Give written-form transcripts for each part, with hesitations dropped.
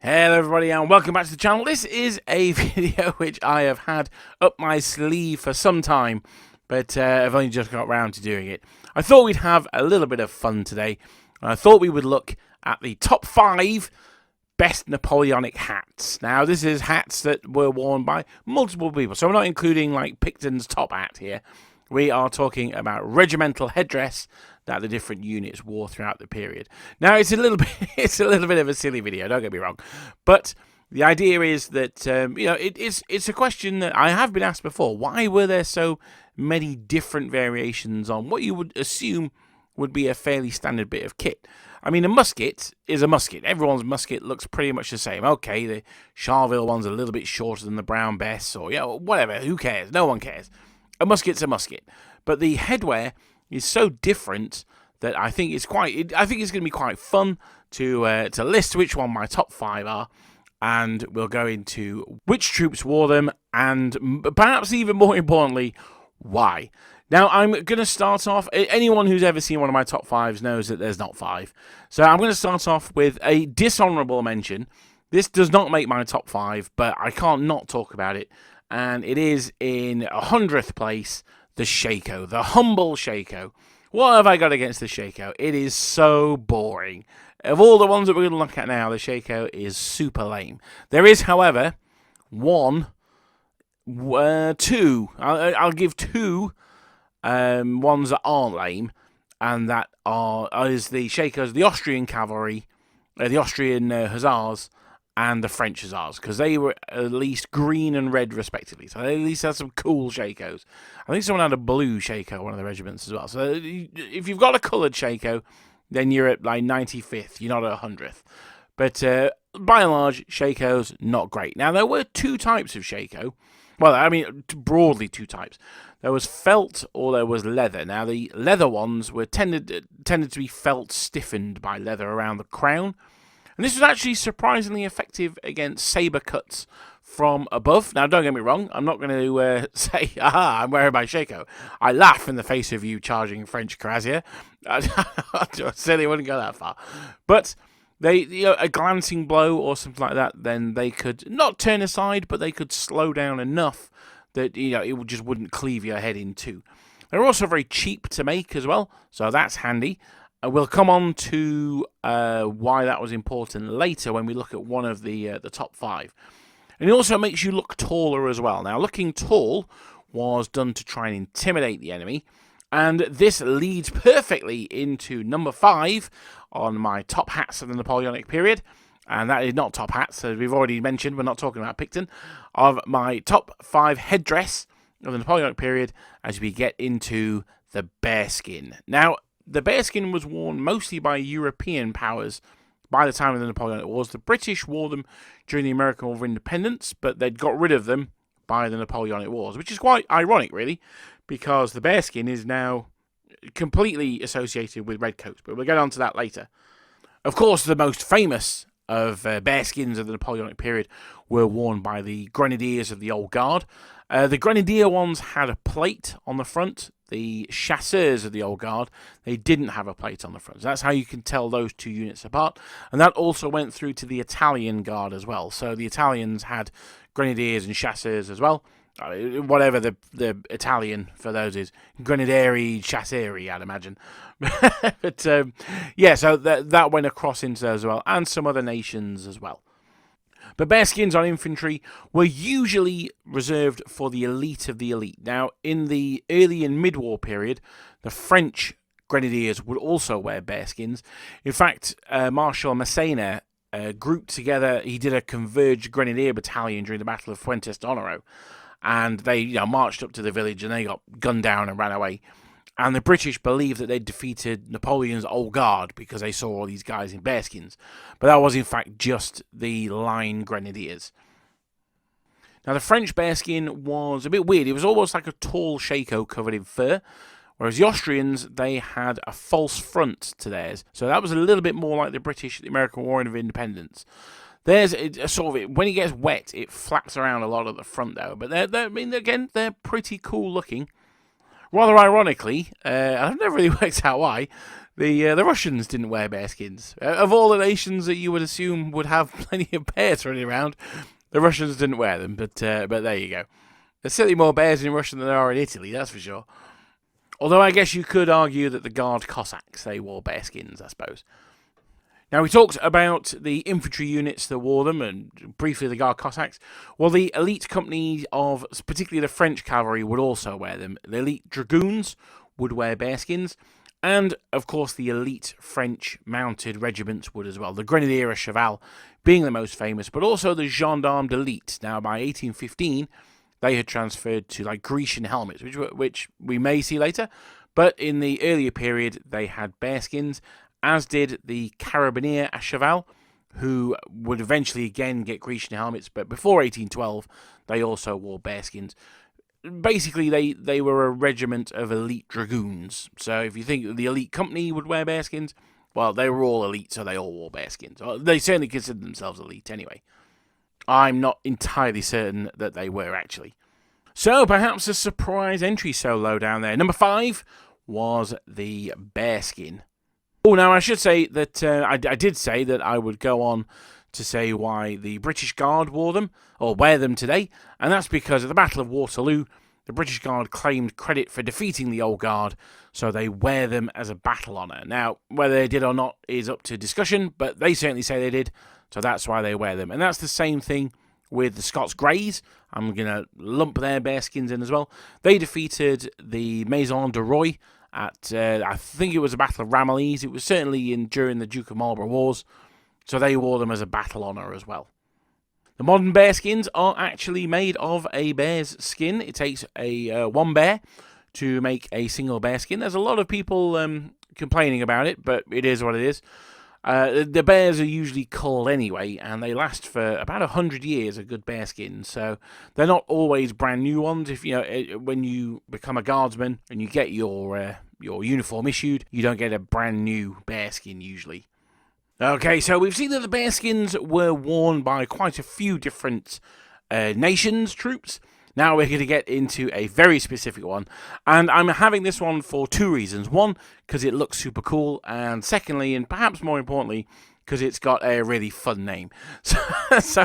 Hello everybody and welcome back to the channel. This is a video which I have had up my sleeve for some time, but I've only just got around to doing it. I thought we'd have a little bit of fun today. I thought we would look at the top 5 best Napoleonic hats. Now this is hats that were worn by multiple people, so we're not including like Picton's top hat here. We are talking about regimental headdress that the different units wore throughout the period. Now it's a little bit of a silly video, don't get me wrong, but the idea is that it's a question that I have been asked before. Why were there so many different variations on what you would assume would be a fairly standard bit of kit? I mean, a musket is a musket. Everyone's musket looks pretty much the same. Okay, the Charleville one's a little bit shorter than the Brown Bess, or whatever. Who cares? No one cares. A musket's a musket, but the headwear is so different that I think it's going to be quite fun to list which one my top 5 are, and we'll go into which troops wore them, and perhaps even more importantly, why. Now, I'm going to start off. Anyone who's ever seen one of my top 5s knows that there's not 5. So I'm going to start off with a dishonourable mention. This does not make my top 5, but I can't not talk about it. And it is in 100th place, the Shako, the humble Shako. What have I got against the Shako? It is so boring. Of all the ones that we're going to look at now, the Shako is super lame. There is, however, two. I'll give two ones that aren't lame, and that is the Shakos, the Austrian cavalry, the Austrian hussars, and the French hussars, because they were at least green and red respectively. So they at least had some cool Shakos. I think someone had a blue Shako, one of the regiments as well. So if you've got a coloured Shako, then you're at like 95th, you're not at 100th. But by and large, Shakos, not great. Now, there were two types of Shako. Well, I mean, broadly two types. There was felt or there was leather. Now, the leather ones were tended to be felt stiffened by leather around the crown. And this was actually surprisingly effective against sabre cuts from above. Now, don't get me wrong. I'm not going to say, aha, I'm wearing my Shako. I laugh in the face of you charging French cuirassier. I certainly wouldn't go that far. But a glancing blow or something like that, then they could not turn aside, but they could slow down enough that it just wouldn't cleave your head in two. They're also very cheap to make as well, so that's handy. We'll come on to why that was important later when we look at one of the top 5. And it also makes you look taller as well. Now, looking tall was done to try and intimidate the enemy. And this leads perfectly into number 5 on my top hats of the Napoleonic period. And that is not top hats, as we've already mentioned. We're not talking about Picton. Of my top 5 headdress of the Napoleonic period as we get into the bearskin. Now, the bearskin was worn mostly by European powers by the time of the Napoleonic Wars. The British wore them during the American War of Independence, but they'd got rid of them by the Napoleonic Wars, which is quite ironic, really, because the bearskin is now completely associated with redcoats, but we'll get on to that later. Of course, the most famous of bearskins of the Napoleonic period were worn by the grenadiers of the Old Guard. The grenadier ones had a plate on the front. The chasseurs of the Old Guard, they didn't have a plate on the front. So that's how you can tell those two units apart. And that also went through to the Italian Guard as well. So the Italians had grenadiers and chasseurs as well. Whatever the Italian for those is. Grenadieri, chasseri, I'd imagine. But yeah, so that went across into those as well. And some other nations as well. But bearskins on infantry were usually reserved for the elite of the elite. Now, in the early and mid-war period, the French grenadiers would also wear bearskins. In fact, Marshal Massena grouped together, he did a converged grenadier battalion during the Battle of Fuentes d'Onoro. And they marched up to the village and they got gunned down and ran away. And the British believed that they'd defeated Napoleon's Old Guard because they saw all these guys in bearskins. But that was, in fact, just the line grenadiers. Now, the French bearskin was a bit weird. It was almost like a tall Shako covered in fur. Whereas the Austrians, they had a false front to theirs. So that was a little bit more like the British at the American War of Independence. There's a sort of, when it gets wet, it flaps around a lot at the front, though. But they're pretty cool looking. Rather ironically, I've never really worked out why, the Russians didn't wear bearskins. Of all the nations that you would assume would have plenty of bears running around, the Russians didn't wear them, but there you go. There's certainly more bears in Russia than there are in Italy, that's for sure. Although I guess you could argue that the Guard Cossacks, they wore bearskins, I suppose. Now, we talked about the infantry units that wore them, and briefly the Guard Cossacks. Well, the elite company of, particularly the French cavalry, would also wear them. The elite dragoons would wear bearskins, and, of course, the elite French mounted regiments would as well. The Grenadier à Cheval being the most famous, but also the Gendarmes d'Elite. Now, by 1815, they had transferred to like Grecian helmets, which we may see later, but in the earlier period, they had bearskins, as did the Carabiniers à Cheval, who would eventually again get Grecian helmets, but before 1812, they also wore bearskins. Basically, they were a regiment of elite dragoons. So if you think the elite company would wear bearskins, well, they were all elite, so they all wore bearskins. They certainly considered themselves elite anyway. I'm not entirely certain that they were, actually. So perhaps a surprise entry so low down there. Number 5 was the bearskin. Oh, now I should say that I did say that I would go on to say why the British Guard wore them, or wear them today, and that's because at the Battle of Waterloo, the British Guard claimed credit for defeating the Old Guard, so they wear them as a battle honour. Now, whether they did or not is up to discussion, but they certainly say they did, so that's why they wear them. And that's the same thing with the Scots Greys. I'm going to lump their bearskins in as well. They defeated the Maison de Roye at, I think it was the Battle of Ramillies. It was certainly during the Duke of Marlborough Wars, so they wore them as a battle honour as well. The modern bearskins are actually made of a bear's skin. It takes one bear to make a single bearskin. There's a lot of people complaining about it, but it is what it is. The bears are usually culled anyway, and they last for about 100 years, a good bearskin. So they're not always brand new ones. If when you become a guardsman and you get your uniform issued, you don't get a brand new bearskin usually. Okay, so we've seen that the bearskins were worn by quite a few different nations' troops. Now we're going to get into a very specific one, and I'm having this one for 2 reasons. One, because it looks super cool, and secondly, and perhaps more importantly, because it's got a really fun name. So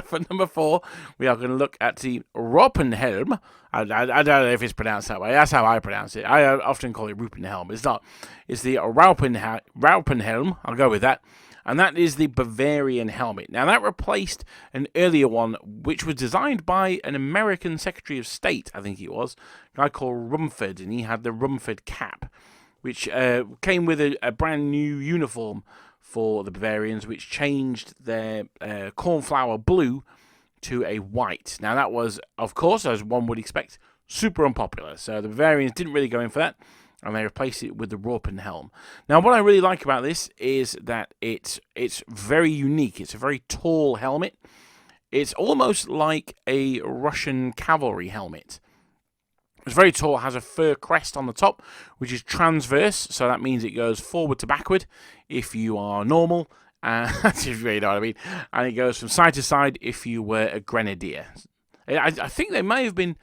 for number 4, we are going to look at the Rumford Helm. I don't know if it's pronounced that way. That's how I pronounce it. I often call it Rumford Helm. It's not. It's the Rumford Helm. I'll go with that. And that is the Bavarian helmet. Now, that replaced an earlier one, which was designed by an American Secretary of State, I think it was, a guy called Rumford, and he had the Rumford cap, which came with a brand new uniform for the Bavarians, which changed their cornflower blue to a white. Now, that was, of course, as one would expect, super unpopular. So the Bavarians didn't really go in for that, and they replaced it with the Rumford Helm. Now, what I really like about this is that it's very unique. It's a very tall helmet. It's almost like a Russian cavalry helmet. It's very tall, has a fur crest on the top, which is transverse, so that means it goes forward to backward if you are normal, if you really know what I mean, and it goes from side to side if you were a grenadier. I think they may have been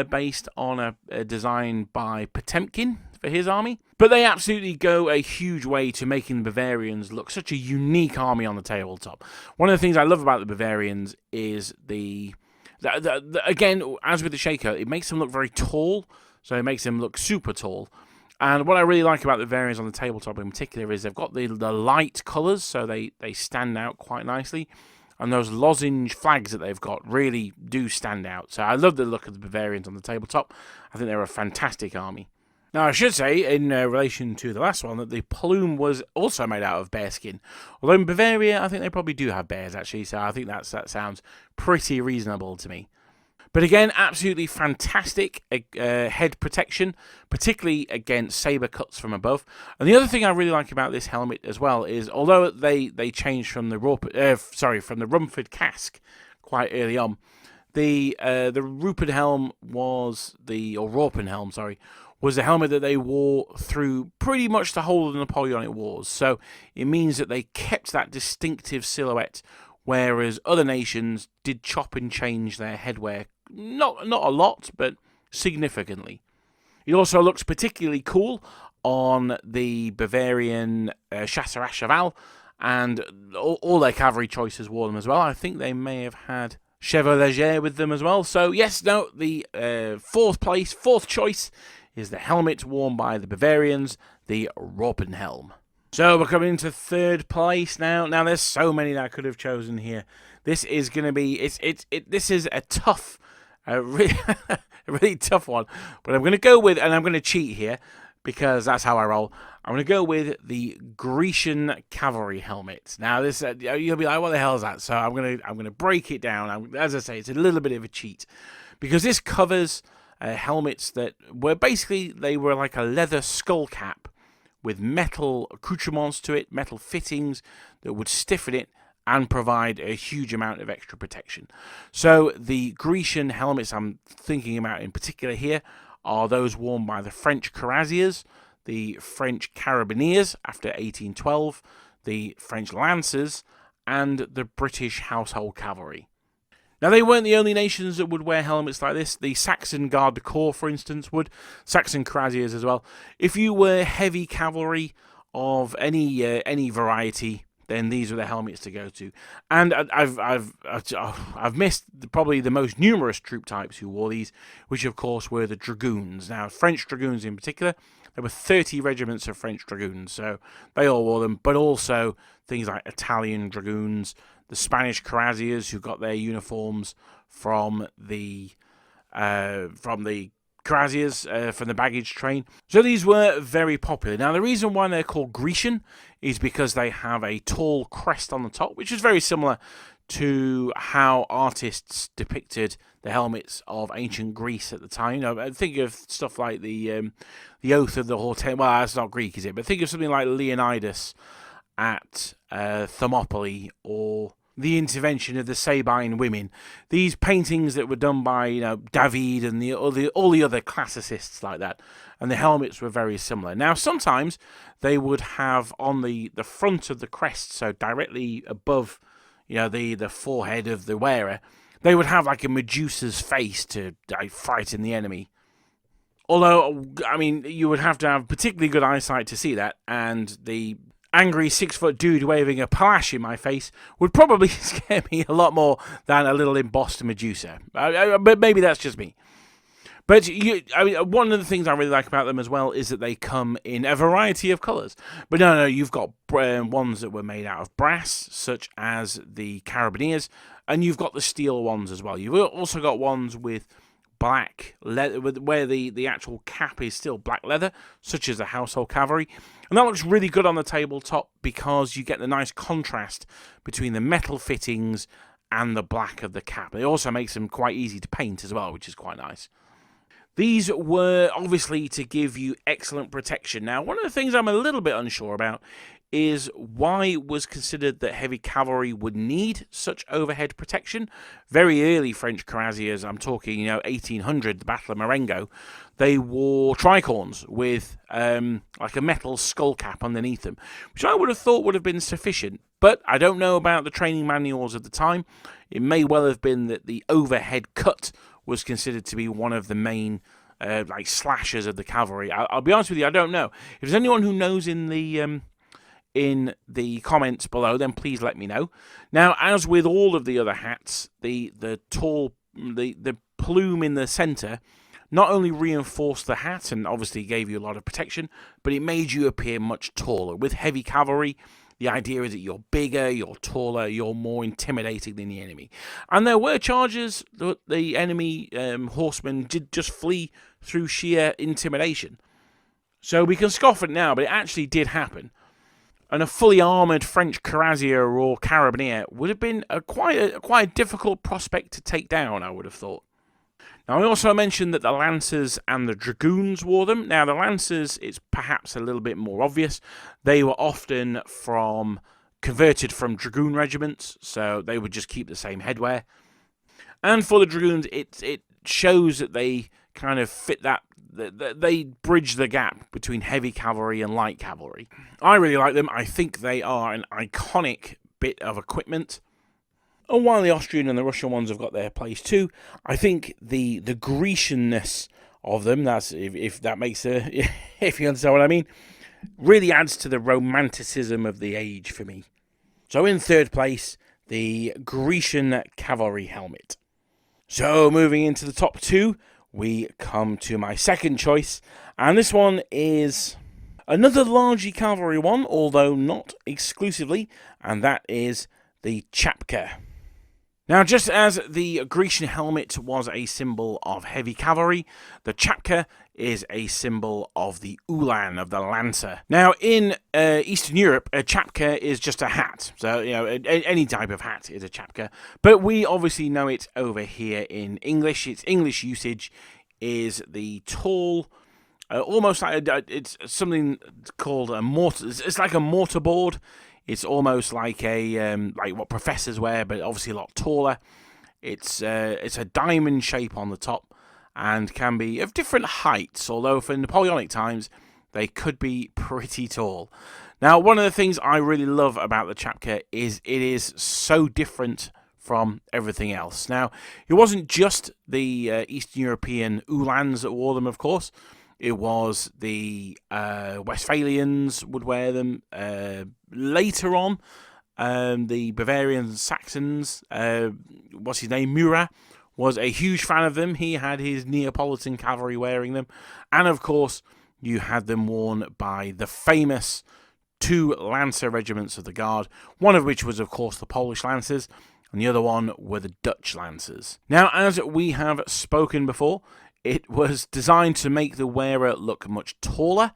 based on a design by Potemkin for his army. But they absolutely go a huge way to making the Bavarians look such a unique army on the tabletop. One of the things I love about the Bavarians is again, as with the Shaker, it makes them look very tall, so it makes them look super tall. And what I really like about the Bavarians on the tabletop in particular is they've got the light colours, so they stand out quite nicely. And those lozenge flags that they've got really do stand out. So I love the look of the Bavarians on the tabletop. I think they're a fantastic army. Now, I should say, in relation to the last one, that the plume was also made out of bearskin. Although in Bavaria, I think they probably do have bears, actually. So I think that sounds pretty reasonable to me. But again, absolutely fantastic head protection, particularly against saber cuts from above. And the other thing I really like about this helmet as well is, although they changed from the Rumford casque quite early on, the Rumford Helm was Rumford Helm, was the helmet that they wore through pretty much the whole of the Napoleonic Wars. So it means that they kept that distinctive silhouette, whereas other nations did chop and change their headwear. Not a lot, but significantly. It also looks particularly cool on the Bavarian Chasseur à Cheval, and all their cavalry choices wore them as well. I think they may have had Chevaux Légers with them as well. So yes, no, the fourth choice is the helmet worn by the Bavarians, the Rumford Helm. So we're coming into third place now. Now there's so many that I could have chosen here. This is going to be this is a tough, really, a really tough one. But I'm going to go with, and I'm going to cheat here because that's how I roll. I'm going to go with the Grecian cavalry helmet. Now this you'll be like, what the hell is that? So I'm going to break it down. As I say, it's a little bit of a cheat because this covers helmets that were basically, they were like a leather skull cap with metal accoutrements to it, metal fittings that would stiffen it and provide a huge amount of extra protection. So the Grecian helmets I'm thinking about in particular here are those worn by the French cuirassiers, the French carabiniers after 1812, the French lancers, and the British household cavalry. Now, they weren't the only nations that would wear helmets like this. The Saxon Garde du Corps, for instance, would. Saxon cuirassiers as well. If you were heavy cavalry of any variety, then these were the helmets to go to. And I've missed probably the most numerous troop types who wore these, which of course were the dragoons. Now, French dragoons in particular, there were 30 regiments of French dragoons, so they all wore them. But also things like Italian dragoons, the Spanish cuirassiers who got their uniforms from the cuirassiers from the baggage train. So these were very popular. Now, the reason why they're called Grecian is because they have a tall crest on the top, which is very similar to how artists depicted the helmets of ancient Greece at the time. You know, think of stuff like the Oath of the Hortensius. Well, that's not Greek, is it? But think of something like Leonidas at Thermopylae, or the intervention of the Sabine women. These paintings that were done by, you know, David and all the other classicists like that, and the helmets were very similar. Now, sometimes they would have on the front of the crest, so directly above, you know, the forehead of the wearer, they would have like a Medusa's face to frighten the enemy. Although, I mean, you would have to have particularly good eyesight to see that, and the angry 6-foot dude waving a palash in my face would probably scare me a lot more than a little embossed Medusa. But maybe that's just me. But one of the things I really like about them as well is that they come in a variety of colours. But no, you've got ones that were made out of brass, such as the Carabiniers, and you've got the steel ones as well. You've also got ones with black leather, where the actual cap is still black leather, such as the household cavalry. And that looks really good on the tabletop because you get the nice contrast between the metal fittings and the black of the cap. It also makes them quite easy to paint as well, which is quite nice. These were obviously to give you excellent protection. Now, one of the things I'm a little bit unsure about is why it was considered that heavy cavalry would need such overhead protection. Very early French cuirassiers, I'm talking, 1800, the Battle of Marengo, they wore tricorns with like a metal skull cap underneath them, which I would have thought would have been sufficient. But I don't know about the training manuals at the time. It may well have been that the overhead cut was considered to be one of the main slashers of the cavalry. I'll be honest with you, I don't know. If there's anyone who knows in the comments below, then please let me know. Now, as with all of the other hats, the plume in the centre not only reinforced the hat and obviously gave you a lot of protection, but it made you appear much taller. With heavy cavalry, the idea is that you're bigger, you're taller, you're more intimidating than the enemy. And there were charges that the enemy horsemen did just flee through sheer intimidation. So we can scoff at it now, but it actually did happen. And a fully armoured French cuirassier or carabinier would have been quite a difficult prospect to take down, I would have thought. Now, I also mentioned that the Lancers and the Dragoons wore them. Now, the Lancers, it's perhaps a little bit more obvious. They were often converted from Dragoon regiments, so they would just keep the same headwear. And for the Dragoons, it shows that they kind of fit that, they bridge the gap between heavy cavalry and light cavalry. I really like them. I think they are an iconic bit of equipment. And while the Austrian and the Russian ones have got their place too, I think the Grecianness of them. That's if that makes a if you understand what I mean. Really adds to the romanticism of the age for me. So in third place, the Grecian cavalry helmet. So moving into the top two, we come to my second choice, and this one is another largely cavalry one, although not exclusively, and that is the Chapka. Now, just as the Grecian helmet was a symbol of heavy cavalry, the Chapka is a symbol of the Ulan, of the lancer. Now, in Eastern Europe, a Chapka is just a hat. So, any type of hat is a Chapka. But we obviously know it over here in English. Its English usage is the tall, almost like it's something called a mortar. It's like a mortarboard. It's almost like a like what professors wear, but obviously a lot taller. It's a diamond shape on the top and can be of different heights, although for Napoleonic times they could be pretty tall. Now, one of the things I really love about the Chapka is it is so different from everything else. Now, it wasn't just the Eastern European Ulans that wore them, of course. It was the Westphalians would wear them. Later on, the Bavarians and Saxons, what's his name, Murat, was a huge fan of them. He had his Neapolitan cavalry wearing them. And, of course, you had them worn by the famous two Lancer regiments of the Guard, one of which was, of course, the Polish Lancers, and the other one were the Dutch Lancers. Now, as we have spoken before, it was designed to make the wearer look much taller,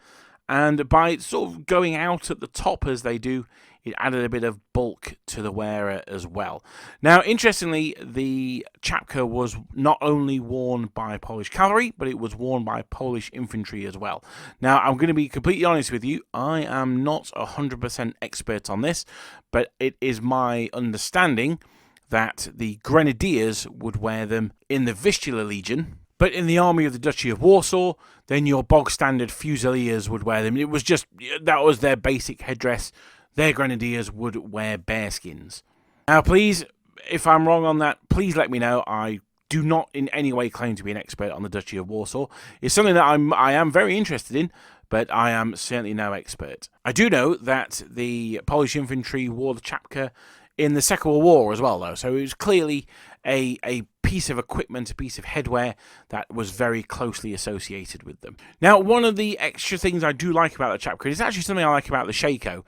and by sort of going out at the top as they do, it added a bit of bulk to the wearer as well. Now, interestingly, the Chapka was not only worn by Polish cavalry, but it was worn by Polish infantry as well. Now, I'm going to be completely honest with you, I am not 100% expert on this, but it is my understanding that the Grenadiers would wear them in the Vistula Legion. But in the army of the Duchy of Warsaw, then your bog-standard Fusiliers would wear them. It was just, that was their basic headdress. Their Grenadiers would wear bearskins. Now, please, if I'm wrong on that, please let me know. I do not in any way claim to be an expert on the Duchy of Warsaw. It's something that I am very interested in, but I am certainly no expert. I do know that the Polish infantry wore the Chapka in the Second World War as well, though. So it was clearly a piece of equipment, a piece of headwear that was very closely associated with them. Now, one of the extra things I do like about the Chapka, is actually something I like about the Shako,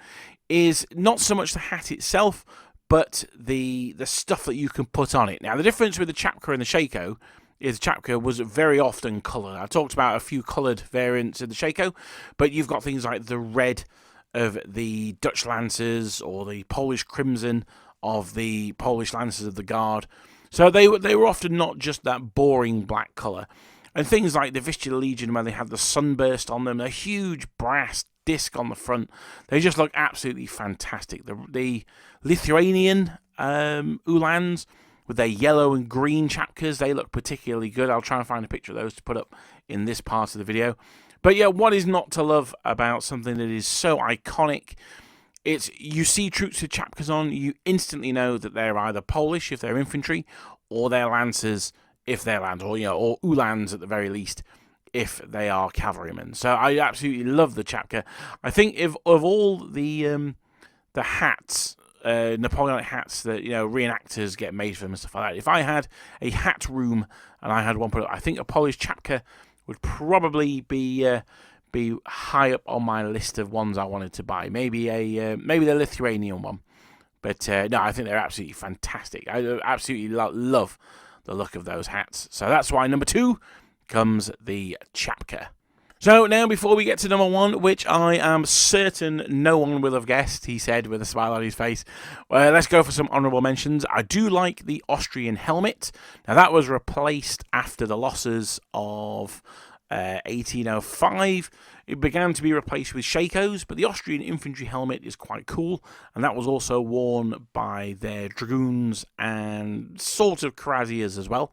is not so much the hat itself, but the stuff that you can put on it. Now, the difference with the Chapka and the Shako is the Chapka was very often coloured. I talked about a few coloured variants of the Shako, but you've got things like the red of the Dutch Lancers or the Polish crimson of the Polish Lancers of the Guard. So they were often not just that boring black colour. And things like the Vistula Legion, where they had the sunburst on them, a huge brass disc on the front, they just look absolutely fantastic. The Lithuanian Ulans, with their yellow and green Chapkas, they look particularly good. I'll try and find a picture of those to put up in this part of the video. But yeah, what is not to love about something that is so iconic? It's, you see troops with Chapkas on, you instantly know that they're either Polish if they're infantry, or they're Lancers if they're Lancers, or Ulans at the very least if they are cavalrymen. So I absolutely love the Chapka. I think of all the hats, Napoleonic hats that reenactors get made for them and stuff like that, if I had a hat room and I had one put up, I think a Polish Chapka would probably be high up on my list of ones I wanted to buy. Maybe the Lithuanian one, but no, I think they're absolutely fantastic. I absolutely love the look of those hats. So that's why number 2 comes the Chapka. So now, before we get to number 1, which I am certain no one will have guessed, he said with a smile on his face, let's go for some honourable mentions. I do like the Austrian helmet. Now, that was replaced after the losses of 1805. It began to be replaced with Shakos, but the Austrian infantry helmet is quite cool, and that was also worn by their dragoons and sort of cuirassiers as well.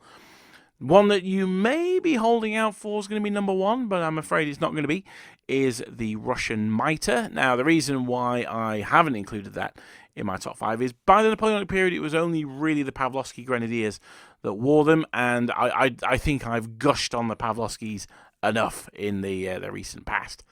One that you may be holding out for is going to be number one, but I'm afraid it's not going to be, is the Russian mitre. Now, the reason why I haven't included that in my top 5 is by the Napoleonic period, it was only really the Pavlovsky Grenadiers that wore them, and I think I've gushed on the Pavlovskys enough in the recent past.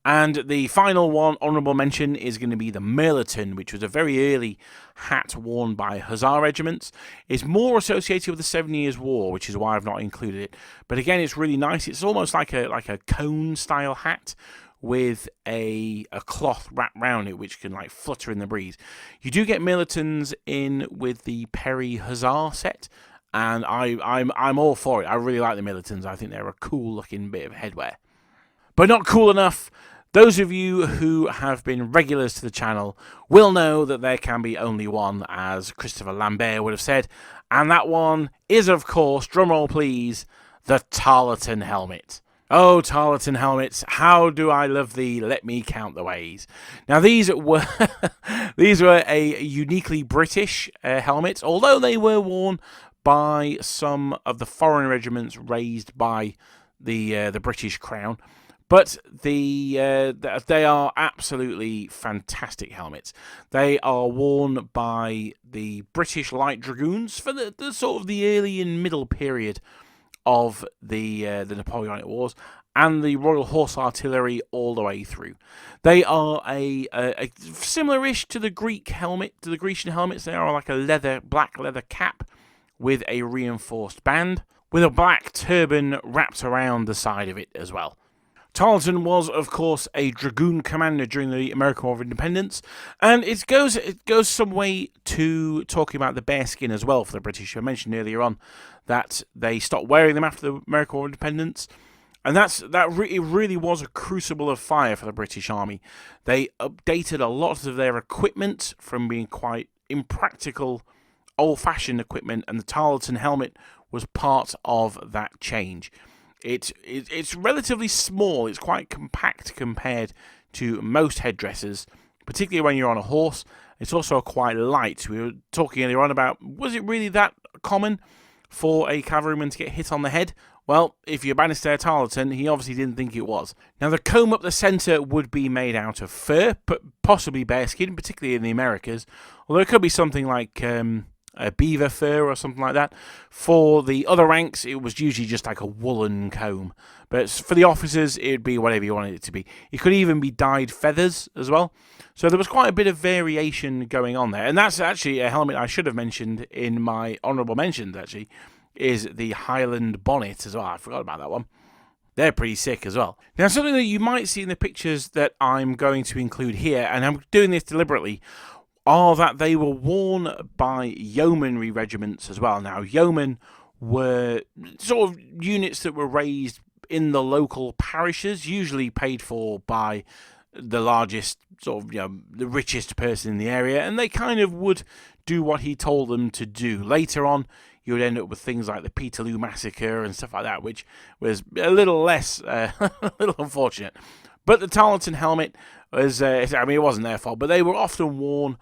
And the final one, honourable mention, is going to be the Mirliton, which was a very early hat worn by Hussar regiments. It's more associated with the 7 Years' War, which is why I've not included it. But again, it's really nice. It's almost like a cone-style hat with a cloth wrapped around it, which can like flutter in the breeze. You do get Mirlitons in with the Perry Hussar set, and I'm all for it. I really like the Mirlitons. I think they're a cool-looking bit of headwear. But not cool enough. Those of you who have been regulars to the channel will know that there can be only one, as Christopher Lambert would have said, and that one is, of course, drumroll please, the Tarlton helmet. Oh, Tarlton helmets, how do I love thee, let me count the ways. Now, these were a uniquely British helmet, although they were worn by some of the foreign regiments raised by the British Crown. But they are absolutely fantastic helmets. They are worn by the British Light Dragoons for the sort of the early and middle period of the Napoleonic Wars, and the Royal Horse Artillery all the way through. They are a similar-ish to the Grecian helmets. They are like a black leather cap with a reinforced band, with a black turban wrapped around the side of it as well. Tarlton was, of course, a dragoon commander during the American War of Independence, and it goes some way to talking about the bearskin as well for the British. I mentioned earlier on that they stopped wearing them after the American War of Independence, and it really was a crucible of fire for the British Army. They updated a lot of their equipment from being quite impractical, old-fashioned equipment, and the Tarlton helmet was part of that change. It's relatively small. It's quite compact compared to most headdresses, particularly when you're on a horse. It's also quite light. We were talking earlier on about, was it really that common for a cavalryman to get hit on the head? Well, if you're Bannister Tarleton, he obviously didn't think it was. Now, the comb up the centre would be made out of fur, but possibly bearskin, particularly in the Americas. Although it could be something like a beaver fur or something like that. For the other ranks, it was usually just like a woolen comb. But for the officers, it would be whatever you wanted it to be. It could even be dyed feathers as well. So there was quite a bit of variation going on there. And that's actually a helmet I should have mentioned in my honourable mentions, actually, is the Highland bonnet as well. I forgot about that one. They're pretty sick as well. Now, something that you might see in the pictures that I'm going to include here, and I'm doing this deliberately, are that they were worn by yeomanry regiments as well. Now, yeomen were sort of units that were raised in the local parishes, usually paid for by the largest, sort of, the richest person in the area, and they kind of would do what he told them to do. Later on, you would end up with things like the Peterloo Massacre and stuff like that, which was a little less, a little unfortunate. But the Tarleton helmet was, it wasn't their fault, but they were often worn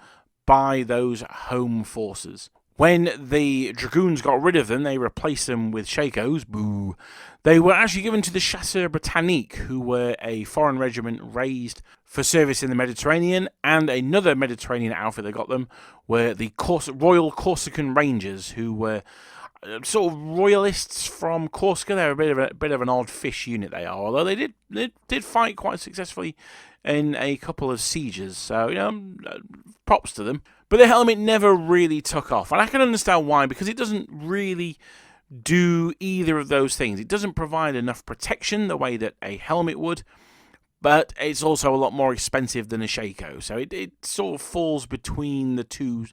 by those home forces. When the dragoons got rid of them, they replaced them with shakos. Boo. They were actually given to the Chasseurs Britanniques, who were a foreign regiment raised for service in the Mediterranean, and another Mediterranean outfit that got them were the Royal Corsican Rangers, who were sort of royalists from Corsica. They're a bit of an odd fish unit, they are, although they did fight quite successfully in a couple of sieges, so props to them. But the helmet never really took off, and I can understand why, because it doesn't really do either of those things. It doesn't provide enough protection the way that a helmet would, but it's also a lot more expensive than a shako, so it sort of falls between the two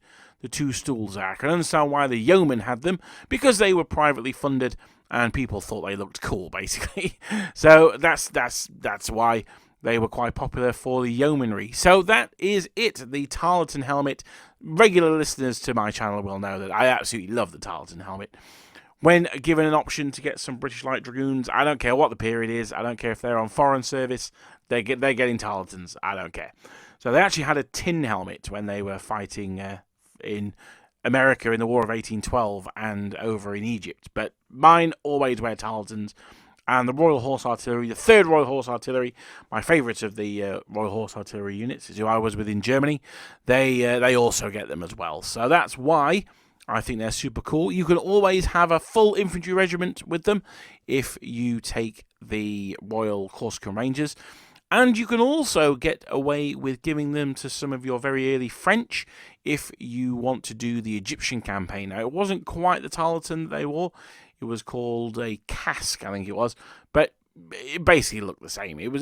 stools there. I can understand why the yeomen had them, because they were privately funded and people thought they looked cool, basically. So that's why they were quite popular for the yeomanry. So that is it, the Tarleton helmet. Regular listeners to my channel will know that I absolutely love the Tarleton helmet. When given an option to get some British Light Dragoons, I don't care what the period is, I don't care if they're on foreign service, they're getting Tarletons, I don't care. So they actually had a tin helmet when they were fighting in America in the War of 1812 and over in Egypt. But mine always wear Tarltons. And the Royal Horse Artillery, the 3rd Royal Horse Artillery, my favourite of the Royal Horse Artillery units, is who I was with in Germany. They also get them as well. So that's why I think they're super cool. You can always have a full infantry regiment with them if you take the Royal Corsican Rangers. And you can also get away with giving them to some of your very early French if you want to do the Egyptian campaign. Now, it wasn't quite the Tarleton that they wore. It was called a casque, I think it was. But it basically looked the same. It was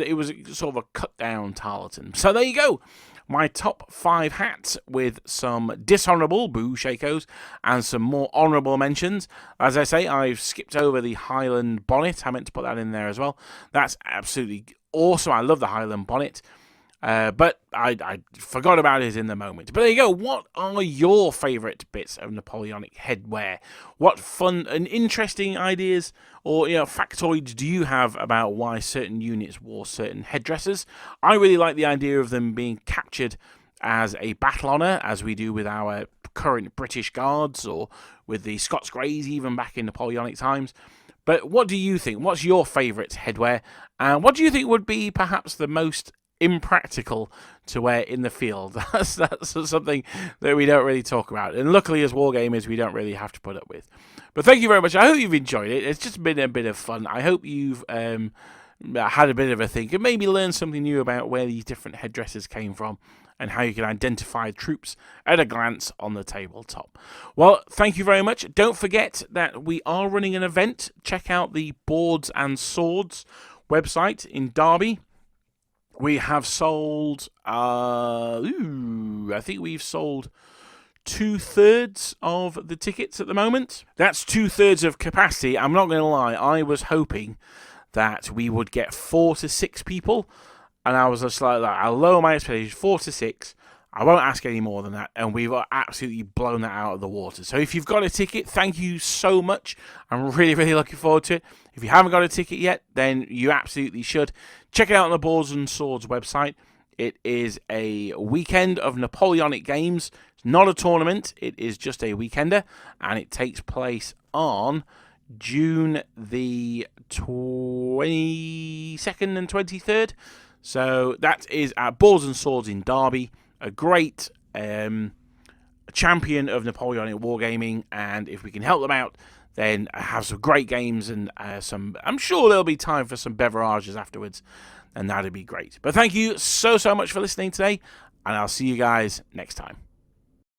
sort of a cut-down Tarleton. So there you go. My top 5 hats with some dishonourable boo shakos and some more honourable mentions. As I say, I've skipped over the Highland bonnet. I meant to put that in there as well. That's absolutely awesome. I love the Highland bonnet. But I forgot about it in the moment. But there you go. What are your favourite bits of Napoleonic headwear? What fun and interesting ideas or factoids do you have about why certain units wore certain headdresses? I really like the idea of them being captured as a battle honour, as we do with our current British Guards or with the Scots Greys, even back in Napoleonic times. But what do you think? What's your favourite headwear? And what do you think would be perhaps the most impractical to wear in the field? That's something that we don't really talk about, and luckily as wargamers we don't really have to put up with. But thank you very much. I hope you've enjoyed it. It's just been a bit of fun. I hope you've had a bit of a think and maybe learned something new about where these different headdresses came from and how you can identify troops at a glance on the tabletop. Well, thank you very much. Don't forget that we are running an event. Check out the Boards and Swords website in Derby. We have sold, I think we've sold 2/3 of the tickets at the moment. That's 2/3 of capacity. I'm not going to lie, I was hoping that we would get 4 to 6 people, and I was just like, I'll lower my expectations, 4 to 6. I won't ask any more than that, and we've absolutely blown that out of the water. So if you've got a ticket, thank you so much. I'm really, really looking forward to it. If you haven't got a ticket yet, then you absolutely should. Check it out on the Boards and Swords website. It is a weekend of Napoleonic games. It's not a tournament. It is just a weekender, and it takes place on June the 22nd and 23rd. So that is at Boards and Swords in Derby. A great champion of Napoleonic wargaming, and if we can help them out, then have some great games and I'm sure there'll be time for some beverages afterwards, and that'd be great. But thank you so much for listening today, and I'll see you guys next time.